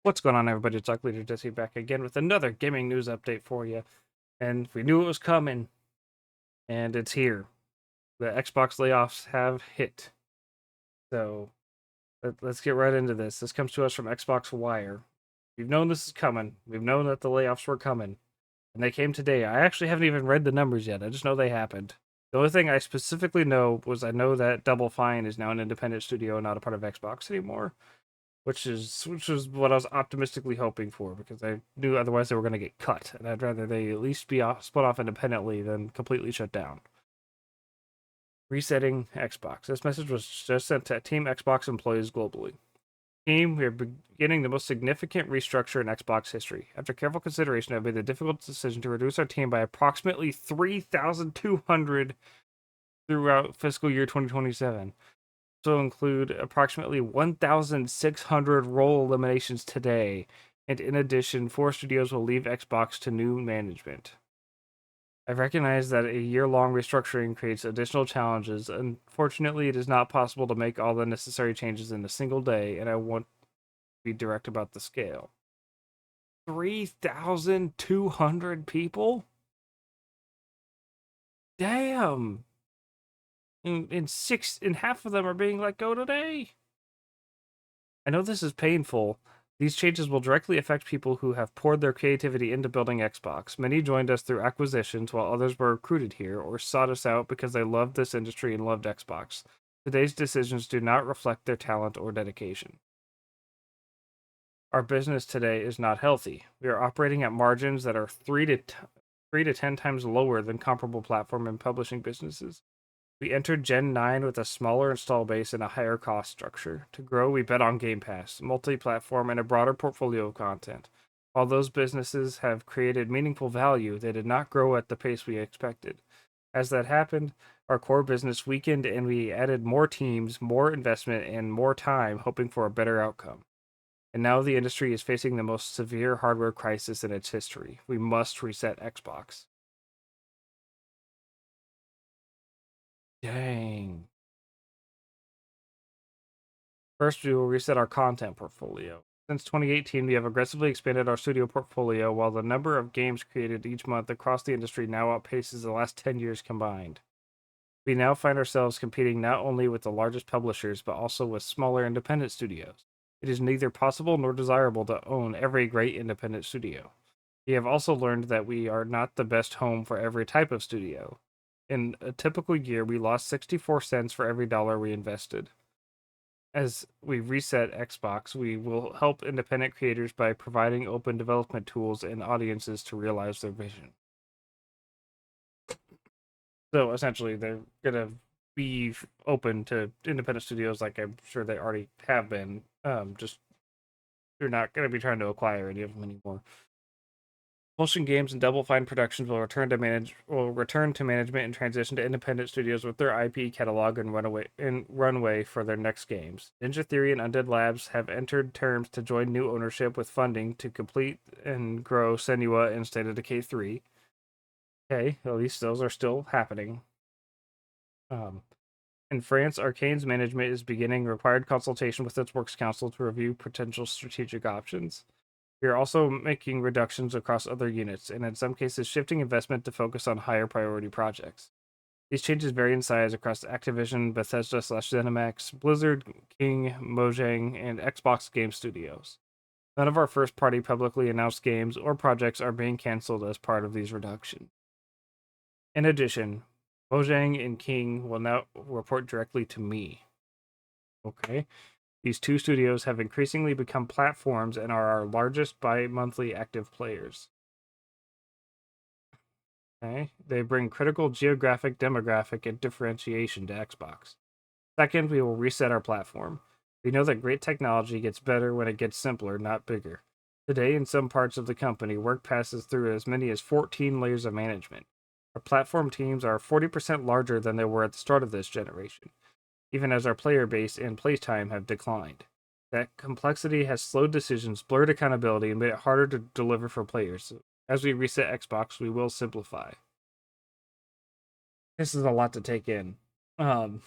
What's going on, everybody? It's AquaLeaderJesse back again with another gaming news update for you. And we knew it was coming, and it's here. The Xbox layoffs have hit. So let's get right into this. This comes to us from Xbox Wire. We've known this is coming. We've known that the layoffs were coming, and they came today. I actually haven't even read the numbers yet. I just know they happened. The only thing I specifically know was I know that Double Fine is now an independent studio, not a part of Xbox anymore, which is what I was optimistically hoping for because I knew otherwise they were going to get cut, and I'd rather they at least be split off independently than completely shut down. Resetting Xbox. This message was just sent to Team Xbox employees globally. Team, we are beginning the most significant restructure in Xbox history. After careful consideration, I've made the difficult decision to reduce our team by approximately 3,200 throughout fiscal year 2027. Also include approximately 1,600 role eliminations today, and in addition, 4 studios will leave Xbox to new management. I recognize that a year-long restructuring creates additional challenges. Unfortunately, it is not possible to make all the necessary changes in a single day, and I want to be direct about the scale. 3,200 people? Damn! And half of them are being let go today. I know this is painful. These changes will directly affect people who have poured their creativity into building Xbox. Many joined us through acquisitions, while others were recruited here or sought us out because they loved this industry and loved Xbox. Today's decisions do not reflect their talent or dedication. Our business today is not healthy. We are operating at margins that are 3 to 10 times lower than comparable platform and publishing businesses. We entered Gen 9 with a smaller install base and a higher cost structure. To grow, we bet on Game Pass, multi platform, and a broader portfolio of content. While those businesses have created meaningful value, they did not grow at the pace we expected. As that happened, our core business weakened and we added more teams, more investment, and more time, hoping for a better outcome. And now the industry is facing the most severe hardware crisis in its history. We must reset Xbox. Dang. First, we will reset our content portfolio. Since 2018, we have aggressively expanded our studio portfolio, while the number of games created each month across the industry now outpaces the last 10 years combined. We now find ourselves competing not only with the largest publishers, but also with smaller independent studios. It is neither possible nor desirable to own every great independent studio. We have also learned that we are not the best home for every type of studio. In a typical year, we lost 64 cents for every dollar we invested. As we reset Xbox, we will help independent creators by providing open development tools and audiences to realize their vision. So essentially, they're gonna be open to independent studios, like I'm sure they already have been. Just they're not gonna be trying to acquire any of them anymore. Motion Games and Double Fine Productions will return to management and transition to independent studios with their IP catalog and runway for their next games. Ninja Theory and Undead Labs have entered terms to join new ownership with funding to complete and grow Senua and State of Decay 3. Okay, at least those are still happening. In France, Arcane's management is beginning required consultation with its works council to review potential strategic options. We are also making reductions across other units, and in some cases, shifting investment to focus on higher priority projects. These changes vary in size across Activision, Bethesda/ZeniMax, Blizzard, King, Mojang, and Xbox Game Studios. None of our first party publicly announced games or projects are being canceled as part of these reductions. In addition, Mojang and King will now report directly to me. Okay. These 2 studios have increasingly become platforms and are our largest bi-monthly active players. Okay. They bring critical geographic, demographic, and differentiation to Xbox. Second, we will reset our platform. We know that great technology gets better when it gets simpler, not bigger. Today, in some parts of the company, work passes through as many as 14 layers of management. Our platform teams are 40% larger than they were at the start of this generation, even as our player base and playtime have declined. That complexity has slowed decisions, blurred accountability, and made it harder to deliver for players. As we reset Xbox, we will simplify. This is a lot to take in. Um,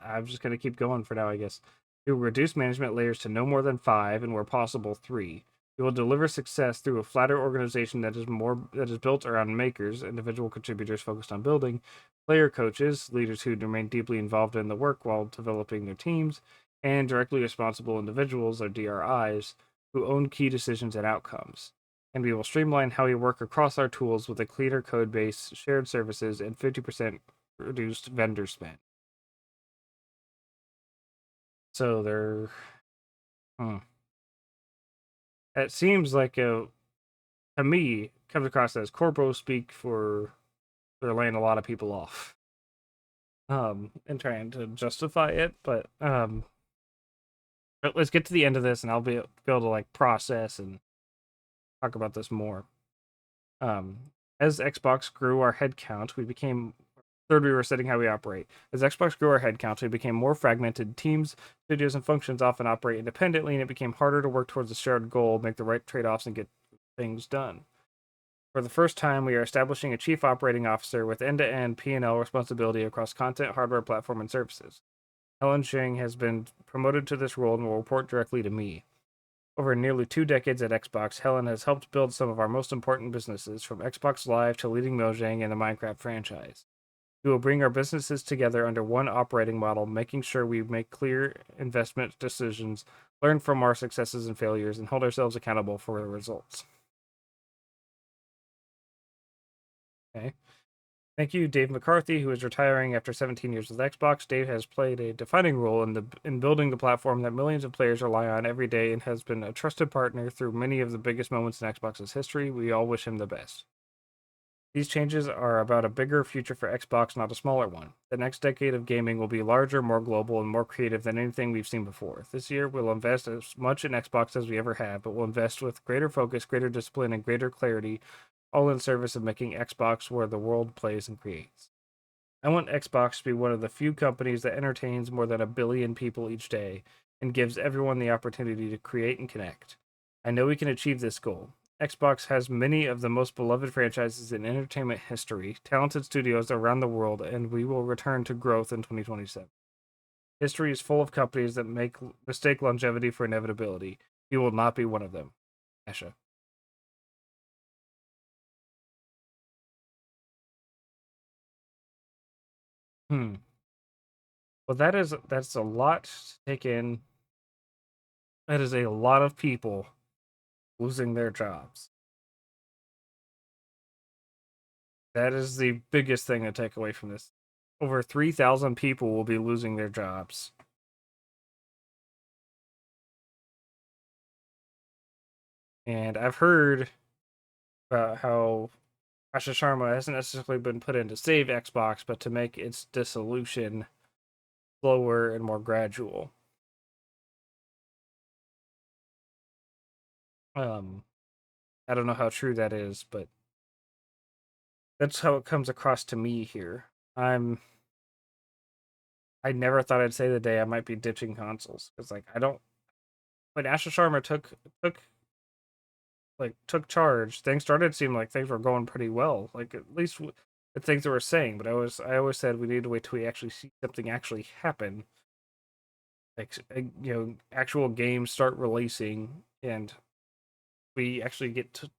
I'm just gonna keep going for now, I guess. We will reduce management layers to no more than 5 and where possible 3. We will deliver success through a flatter organization that is built around makers, individual contributors focused on building, player coaches, leaders who remain deeply involved in the work while developing their teams, and directly responsible individuals, or DRIs, who own key decisions and outcomes. And we will streamline how we work across our tools with a cleaner code base, shared services, and 50% reduced vendor spend. So they're. Hmm. It seems like to me, comes across as corpo speak for they're laying a lot of people off. And trying to justify it, but let's get to the end of this and I'll be able to like process and talk about this more. Um, as Xbox grew our headcount, we became third, we were setting how we operate. As Xbox grew our headcount, we became more fragmented. Teams, studios, and functions often operate independently, and it became harder to work towards a shared goal, make the right trade-offs, and get things done. For the first time, we are establishing a chief operating officer with end-to-end P&L responsibility across content, hardware, platform, and services. Helen Shing has been promoted to this role and will report directly to me. Over nearly 2 decades at Xbox, Helen has helped build some of our most important businesses, from Xbox Live to leading Mojang and the Minecraft franchise. We will bring our businesses together under one operating model, making sure we make clear investment decisions, learn from our successes and failures, and hold ourselves accountable for the results. Okay. Thank you, Dave McCarthy, who is retiring after 17 years with Xbox. Dave has played a defining role in building the platform that millions of players rely on every day and has been a trusted partner through many of the biggest moments in Xbox's history. We all wish him the best. These changes are about a bigger future for Xbox, not a smaller one. The next decade of gaming will be larger, more global, and more creative than anything we've seen before. This year, we'll invest as much in Xbox as we ever have, but we'll invest with greater focus, greater discipline, and greater clarity, all in service of making Xbox where the world plays and creates. I want Xbox to be one of the few companies that entertains more than 1 billion people each day and gives everyone the opportunity to create and connect. I know we can achieve this goal. Xbox has many of the most beloved franchises in entertainment history, talented studios around the world, and we will return to growth in 2027. History is full of companies that mistake longevity for inevitability. We will not be one of them. Asha. Hmm. Well, that's a lot to take in. That is a lot of people losing their jobs. That is the biggest thing to take away from this. Over 3,000 people will be losing their jobs. And I've heard about how Asha Sharma hasn't necessarily been put in to save Xbox, but to make its dissolution slower and more gradual. Um, I don't know how true that is, but that's how it comes across to me here. I never thought I'd say the day I might be ditching consoles. It's like I don't when Asha Sharma took charge, things started to seem like things were going pretty well. Like at least the things they were saying. But I always said we need to wait till we actually see something actually happen. Like actual games start releasing, and we actually get to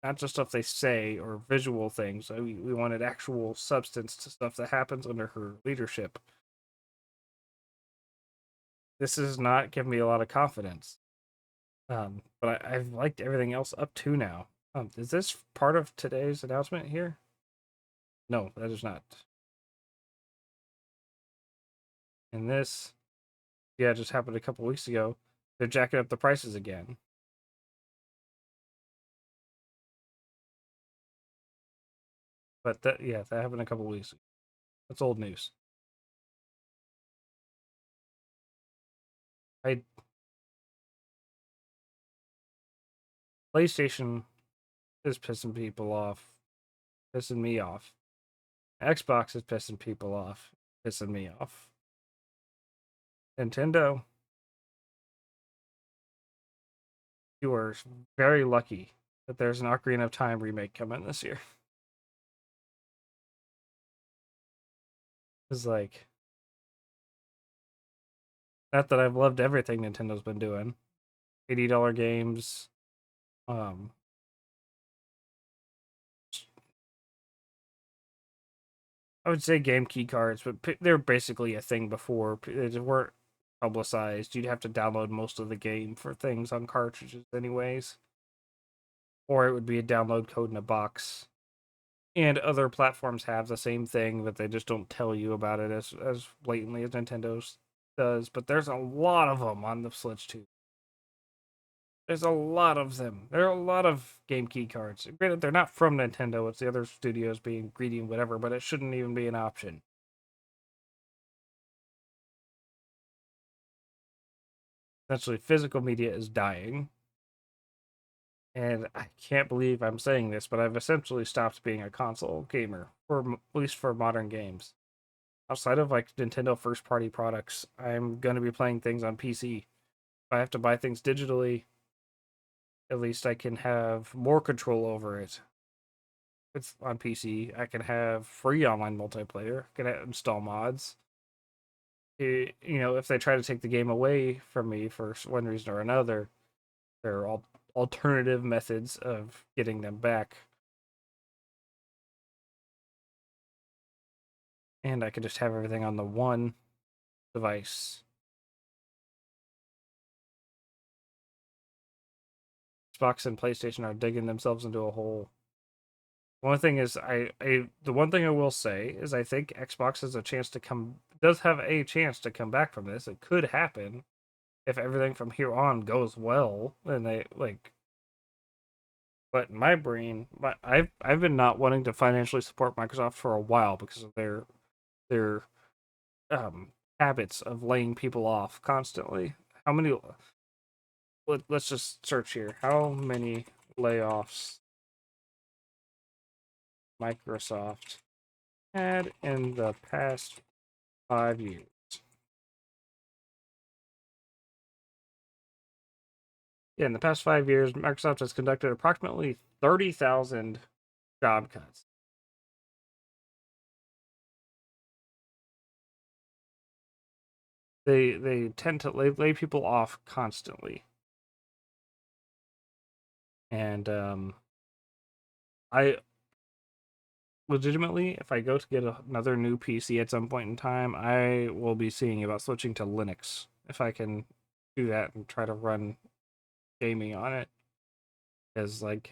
not just stuff they say or visual things. We wanted actual substance to stuff that happens under her leadership. This is not giving me a lot of confidence. But I've liked everything else up to now. Is this part of today's announcement here? No, that is not. And this, yeah, just happened a couple weeks ago. They're jacking up the prices again. But that happened a couple weeks ago. That's old news. I PlayStation is pissing people off, pissing me off. Xbox is pissing people off, pissing me off. Nintendo, you are very lucky that there's an Ocarina of Time remake coming this year. It's like Not that I've loved everything Nintendo's been doing. $80 games. Um, I would say game key cards, but they're basically a thing before. They weren't publicized. You'd have to download most of the game for things on cartridges, anyways, or it would be a download code in a box. And other platforms have the same thing, but they just don't tell you about it as blatantly as Nintendo's does. But there's a lot of them on the Switch too. There's a lot of them. There are a lot of game key cards. Granted, they're not from Nintendo. It's the other studios being greedy and whatever, but it shouldn't even be an option. Essentially, physical media is dying. And I can't believe I'm saying this, but I've essentially stopped being a console gamer, for at least for modern games. Outside of like Nintendo first party products, I'm going to be playing things on PC. If I have to buy things digitally, at least I can have more control over it. It's on PC. I can have free online multiplayer. I can install mods. If they try to take the game away from me for one reason or another, there are alternative methods of getting them back. And I could just have everything on the one device. Xbox and PlayStation are digging themselves into a hole. One thing is, the one thing I will say is I think Xbox has a chance to does have a chance to come back from this. It could happen if everything from here on goes well, and they like. But in my brain, I've been not wanting to financially support Microsoft for a while because of their habits of laying people off constantly. How many? Let's just search here. How many layoffs Microsoft had in the past 5 years? Yeah, in the past 5 years, Microsoft has conducted approximately 30,000 job cuts. They tend to lay people off constantly, and I legitimately, if I go to get another new PC at some point in time, I will be seeing about switching to Linux if I can do that and try to run gaming on it. Because like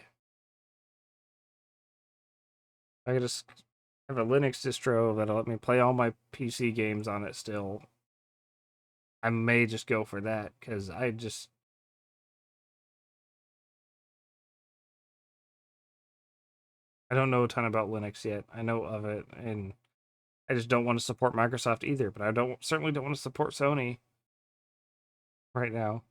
I could just have a Linux distro that'll let me play all my PC games on it still. I may just go for that because I don't know a ton about Linux yet. I know of it, and I just don't want to support Microsoft either. But I certainly don't want to support Sony right now.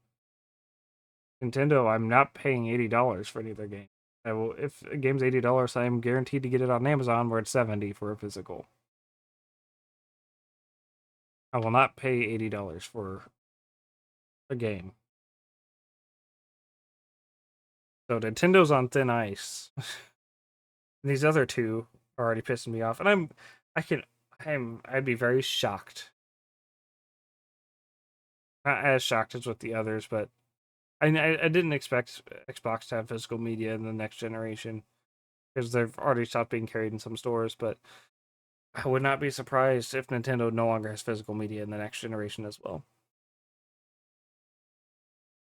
Nintendo, I'm not paying $80 for any of their games. I will if a game's $80, I am guaranteed to get it on Amazon where it's 70 for a physical. I will not pay $80 for a game. So Nintendo's on thin ice. These other two are already pissing me off, and I can, I'd be very shocked. Not as shocked as with the others, but I didn't expect Xbox to have physical media in the next generation because they've already stopped being carried in some stores. But I would not be surprised if Nintendo no longer has physical media in the next generation as well.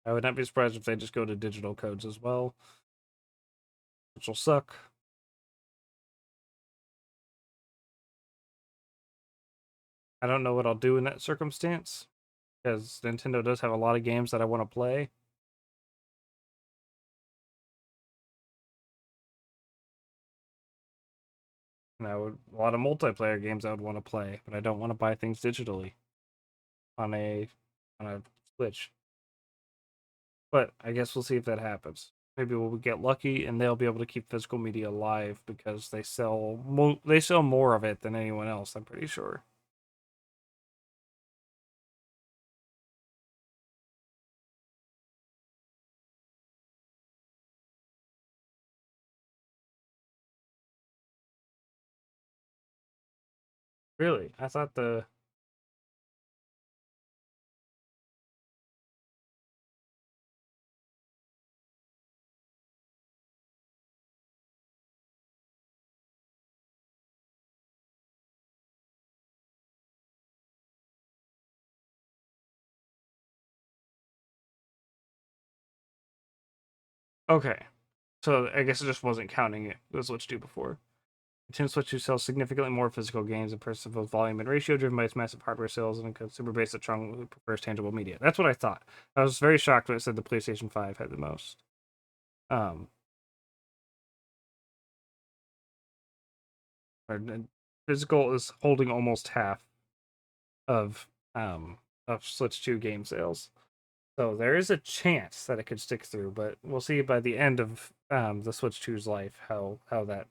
I would not be surprised if they just go to digital codes as well, which will suck. I don't know what I'll do in that circumstance because Nintendo does have a lot of games that I want to play. And a lot of multiplayer games I would want to play, but I don't want to buy things digitally on a Switch. But I guess we'll see if that happens. Maybe we'll get lucky and they'll be able to keep physical media alive because they sell more of it than anyone else. I'm pretty sure. Really, I thought Okay. So I guess it just wasn't counting it. The Switch 2 before. Nintendo Switch 2 sells significantly more physical games in terms of both volume and ratio, driven by its massive hardware sales and a consumer base that strongly prefers tangible media. That's what I thought. I was very shocked when it said the PlayStation 5 had the most. Um, Physical is holding almost half of Switch 2 game sales. So there is a chance that it could stick through, but we'll see by the end of the Switch 2's life how that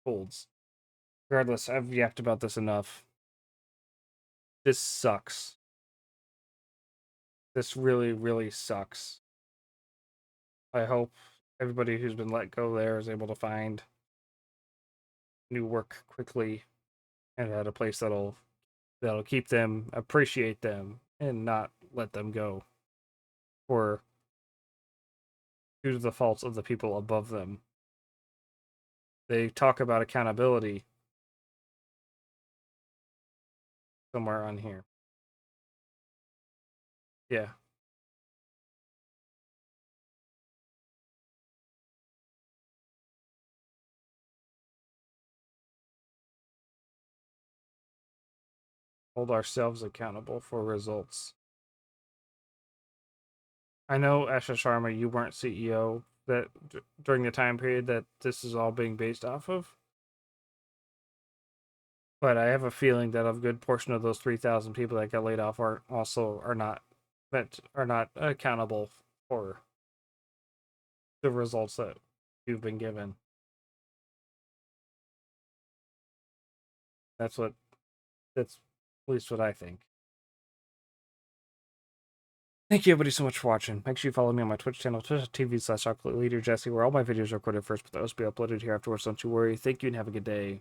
holds. Regardless, I've yapped about this enough. This sucks. This really, really sucks. I hope everybody who's been let go there is able to find new work quickly and at a place that'll keep them, appreciate them, and not let them go for due to the faults of the people above them. They talk about accountability somewhere on here. Yeah. Hold ourselves accountable for results. I know, Asha Sharma, you weren't CEO during the time period that this is all being based off of, but I have a feeling that a good portion of those 3,000 people that got laid off are not accountable for the results that you've been given. That's what that's at least what I think. Thank you everybody so much for watching. Make sure you follow me on my Twitch channel, twitch.tv/AquaLeaderJesse, where all my videos are recorded first, but those will be uploaded here afterwards. Don't you worry. Thank you and have a good day.